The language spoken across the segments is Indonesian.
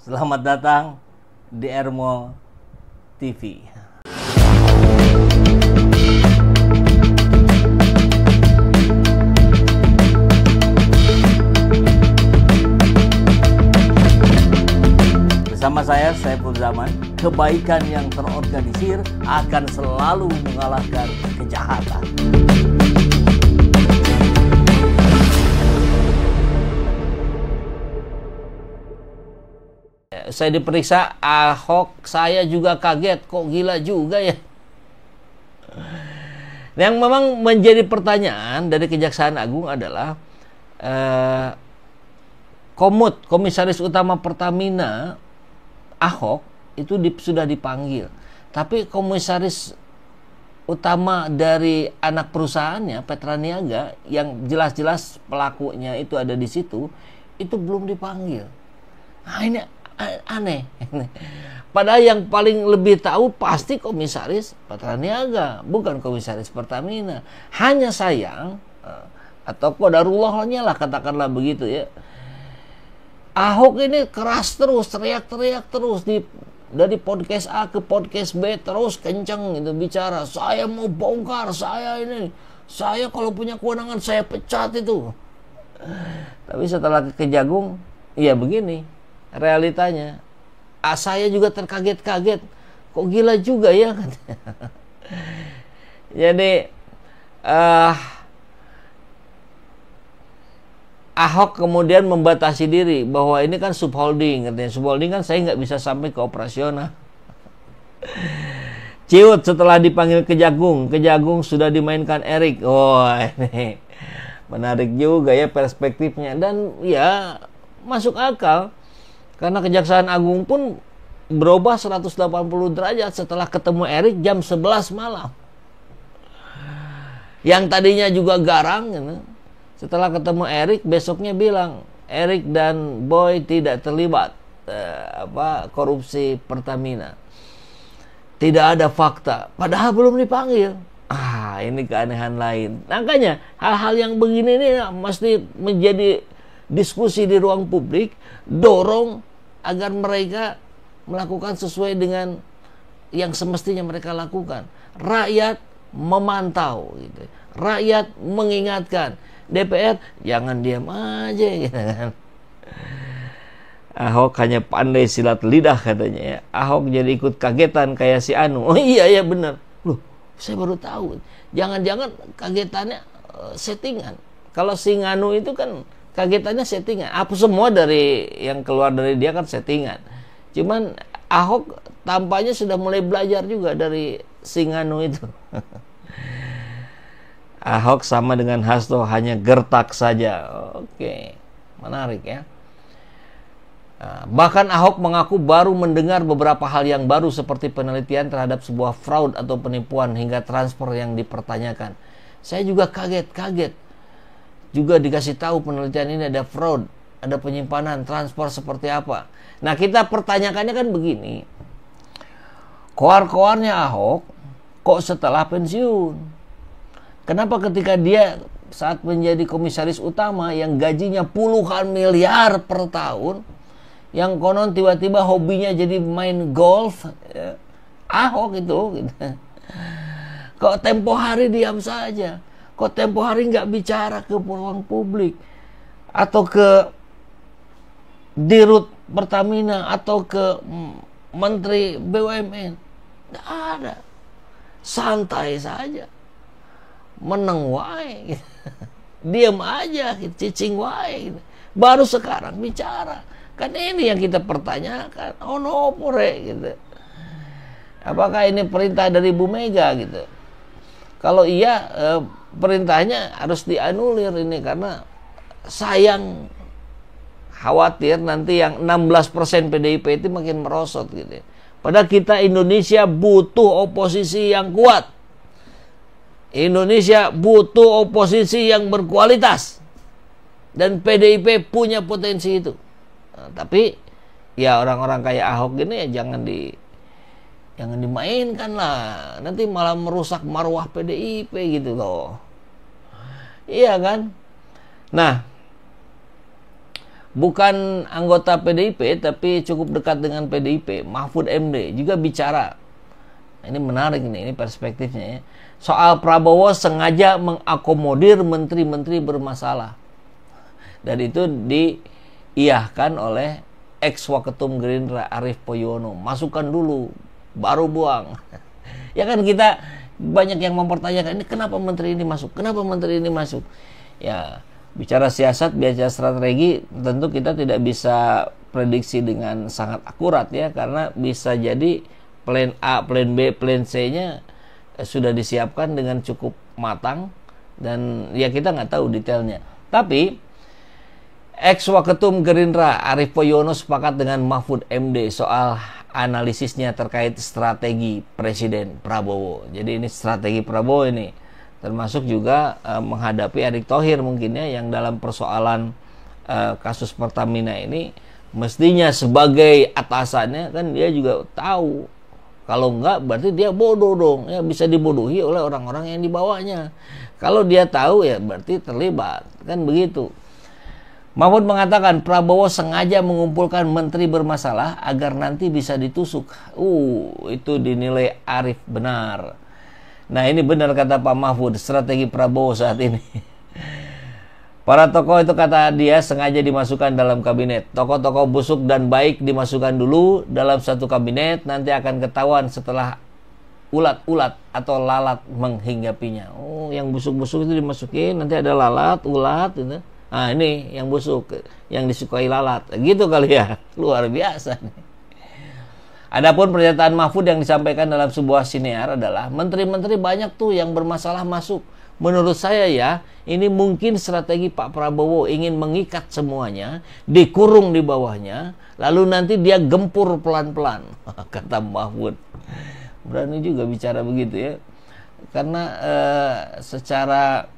Selamat datang di Ermo TV. Bersama saya, Saiful Zaman, kebaikan yang terorganisir akan selalu mengalahkan kejahatan. Saya diperiksa Ahok, saya juga kaget, kok gila juga ya. Yang memang menjadi pertanyaan dari Kejaksaan Agung adalah Komisaris Utama Pertamina Ahok itu sudah dipanggil, tapi Komisaris Utama dari anak perusahaannya Petra Niaga yang jelas-jelas pelakunya itu ada di situ, itu belum dipanggil. Nah, ini aneh. Padahal yang paling lebih tahu pasti Komisaris Petra Niaga, bukan Komisaris Pertamina. Hanya sayang, atau qadarullahnya lah, katakanlah begitu ya, Ahok ini keras terus, teriak-teriak terus dari podcast A ke podcast B, terus kenceng gitu bicara. Saya mau bongkar, saya kalau punya kewenangan saya pecat itu. Tapi setelah ke Kejagung, ya begini realitanya. Saya juga terkaget-kaget, kok gila juga ya. Jadi Ahok kemudian membatasi diri bahwa ini kan subholding, katanya subholding kan saya nggak bisa sampai ke operasional. Ciut setelah dipanggil Kejagung sudah dimainkan Erik. Oh, ini menarik juga ya perspektifnya, dan ya masuk akal. Karena Kejaksaan Agung pun berubah 180 derajat setelah ketemu Erik jam 11 malam. Yang tadinya juga garang gitu. Setelah ketemu Erik, besoknya bilang Erik dan Boy tidak terlibat korupsi Pertamina. Tidak ada fakta, padahal belum dipanggil. Ini keanehan lain. Makanya hal-hal yang begini ini mesti menjadi diskusi di ruang publik, dorong agar mereka melakukan sesuai dengan yang semestinya mereka lakukan. Rakyat memantau gitu. Rakyat mengingatkan. DPR jangan diam aja gitu kan. Ahok hanya pandai silat lidah katanya ya. Ahok jadi ikut kagetan kayak si Anu. Oh iya benar. Loh, saya baru tahu. Jangan-jangan kagetannya settingan. Kalau si Anu itu kan kagetannya settingan. Apa semua dari yang keluar dari dia kan settingan. Cuman Ahok tampaknya sudah mulai belajar juga dari si Anu itu. Ahok sama dengan Hasto hanya gertak saja. Oke, menarik ya. Bahkan Ahok mengaku baru mendengar beberapa hal yang baru seperti penelitian terhadap sebuah fraud atau penipuan hingga transfer yang dipertanyakan. Saya juga kaget. Juga dikasih tahu penelitian ini ada fraud, ada penyimpanan, transfer seperti apa. Nah, kita pertanyakannya kan begini. Koar-koarnya Ahok kok setelah pensiun? Kenapa ketika dia saat menjadi komisaris utama yang gajinya puluhan miliar per tahun, yang konon tiba-tiba hobinya jadi main golf, Ahok itu gitu. Kok tempo hari diam saja? Kok tempo hari nggak bicara ke ruang publik atau ke Dirut Pertamina atau ke Menteri BUMN? Nggak ada, santai saja, meneng wae, diam aja, cicing wae. Baru sekarang bicara, kan ini yang kita pertanyakan. Oh no pore gitu. Apakah ini perintah dari Bu Mega gitu? Kalau iya, perintahnya harus dianulir ini, karena sayang, khawatir nanti yang 16% PDIP itu makin merosot gitu. Padahal kita Indonesia butuh oposisi yang kuat. Indonesia butuh oposisi yang berkualitas. Dan PDIP punya potensi itu. Nah, tapi ya orang-orang kayak Ahok gini ya jangan dimainkan lah. Nanti malah merusak marwah PDIP gitu loh. Iya kan? Nah, bukan anggota PDIP tapi cukup dekat dengan PDIP, Mahfud MD juga bicara. Ini menarik nih, ini perspektifnya ya. Soal Prabowo sengaja mengakomodir menteri-menteri bermasalah. Dan itu diiyahkan oleh ex-waketum Gerindra Arief Poyono. Masukkan dulu, baru buang. Ya kan kita banyak yang mempertanyakan, ini kenapa menteri ini masuk? Kenapa menteri ini masuk? Ya, bicara siasat, bicara strategi, tentu kita tidak bisa prediksi dengan sangat akurat ya, karena bisa jadi plan A, plan B, plan C-nya sudah disiapkan dengan cukup matang dan ya kita nggak tahu detailnya. Tapi ex-waketum Gerindra Arief Poyono sepakat dengan Mahfud MD soal analisisnya terkait strategi Presiden Prabowo. Jadi ini strategi Prabowo ini, termasuk juga menghadapi Erick Thohir mungkin ya, yang dalam persoalan kasus Pertamina ini mestinya sebagai atasannya kan dia juga tahu. Kalau enggak berarti dia bodoh dong, ya bisa dibodohi oleh orang-orang yang dibawanya. Kalau dia tahu ya berarti terlibat, kan begitu. Mahfud mengatakan Prabowo sengaja mengumpulkan menteri bermasalah agar nanti bisa ditusuk. Itu dinilai Arief benar. Nah ini benar kata Pak Mahfud, strategi Prabowo saat ini. Para tokoh itu kata dia sengaja dimasukkan dalam kabinet. Tokoh-tokoh busuk dan baik dimasukkan dulu dalam satu kabinet, nanti akan ketahuan setelah ulat-ulat atau lalat menghinggapinya. Yang busuk-busuk itu dimasukin, nanti ada lalat, ulat gitu. Nah ini yang busuk, yang disukai lalat. Gitu kali ya, luar biasa nih. Adapun pernyataan Mahfud yang disampaikan dalam sebuah siniar adalah menteri-menteri banyak tuh yang bermasalah masuk. Menurut saya ya, ini mungkin strategi Pak Prabowo ingin mengikat semuanya, dikurung di bawahnya, lalu nanti dia gempur pelan-pelan, kata Mahfud. Berani juga bicara begitu ya. Karena secara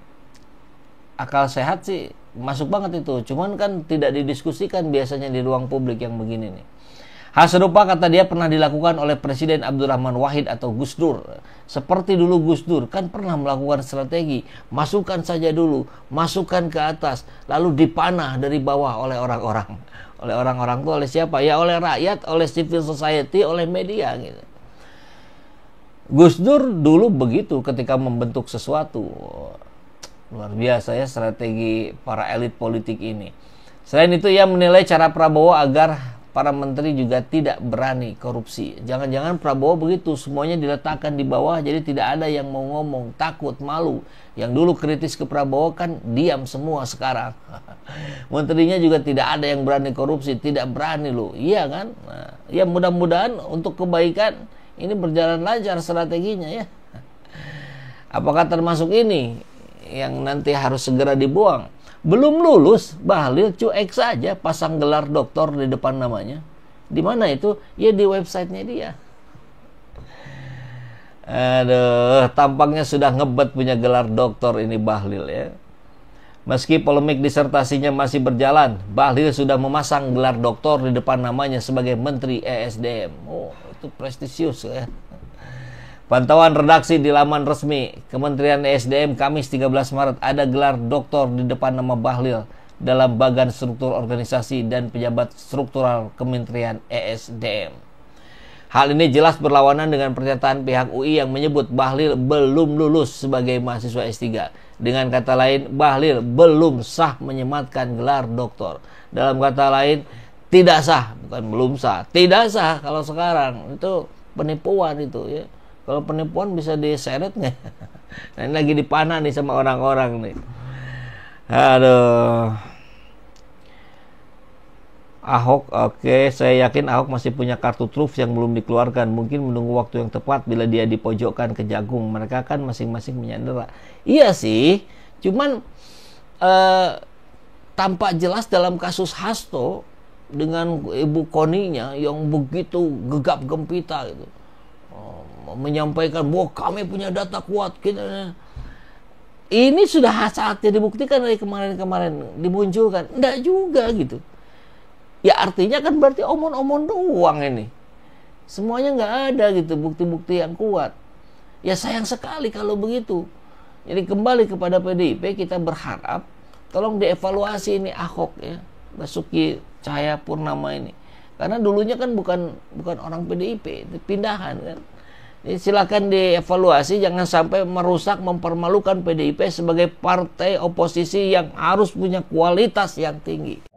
akal sehat sih masuk banget itu. Cuman kan tidak didiskusikan biasanya di ruang publik yang begini nih. Hal serupa kata dia pernah dilakukan oleh Presiden Abdurrahman Wahid atau Gus Dur. Seperti dulu Gus Dur kan pernah melakukan strategi, masukkan saja dulu, masukkan ke atas, lalu dipanah dari bawah oleh orang-orang. Oleh orang-orang itu oleh siapa? Ya oleh rakyat, oleh civil society, oleh media gitu. Gus Dur dulu begitu ketika membentuk sesuatu. Luar biasa ya strategi para elit politik ini. Selain itu ia menilai cara Prabowo agar para menteri juga tidak berani korupsi. Jangan-jangan Prabowo begitu, semuanya diletakkan di bawah, jadi tidak ada yang mau ngomong, takut, malu. Yang dulu kritis ke Prabowo kan diam semua sekarang. Menterinya juga tidak ada yang berani korupsi, tidak berani loh. Iya kan? Nah, ya mudah-mudahan untuk kebaikan ini berjalan lancar strateginya ya. Apakah termasuk ini yang nanti harus segera dibuang? Belum lulus, Bahlil cuek saja pasang gelar doktor di depan namanya. Di mana itu? Ya di websitenya dia. Aduh, tampaknya sudah ngebet punya gelar doktor ini Bahlil ya. Meski polemik disertasinya masih berjalan, Bahlil sudah memasang gelar doktor di depan namanya sebagai Menteri ESDM. Itu prestisius ya. Pantauan redaksi di laman resmi Kementerian ESDM Kamis 13 Maret ada gelar doktor di depan nama Bahlil dalam bagan struktur organisasi dan pejabat struktural Kementerian ESDM. Hal ini jelas berlawanan dengan pernyataan pihak UI yang menyebut Bahlil belum lulus sebagai mahasiswa S3. Dengan kata lain, Bahlil belum sah menyematkan gelar doktor. Dalam kata lain, tidak sah, bukan belum sah. Tidak sah kalau sekarang. Itu penipuan itu ya. Kalau penipuan bisa diseret nggak? Nah ini lagi dipanah nih sama orang-orang nih. Aduh. Ahok, oke. Saya yakin Ahok masih punya kartu truf yang belum dikeluarkan. Mungkin menunggu waktu yang tepat bila dia dipojokkan ke jagung. Mereka kan masing-masing menyandera. Iya sih. Cuman tampak jelas dalam kasus Hasto dengan Ibu Koninya yang begitu gegap gempita gitu. Menyampaikan bahwa kami punya data kuat kita. Ini sudah saatnya dibuktikan dari kemarin-kemarin dimunculkan. Enggak juga gitu. Ya artinya kan berarti omong-omong doang ini. Semuanya nggak ada gitu bukti-bukti yang kuat. Ya sayang sekali kalau begitu. Jadi kembali kepada PDIP kita berharap tolong dievaluasi ini Ahok ya. Basuki Cahayapurnama ini. Karena dulunya kan bukan orang PDIP, itu pindahan kan. Jadi silakan dievaluasi, jangan sampai merusak, mempermalukan PDIP sebagai partai oposisi yang harus punya kualitas yang tinggi.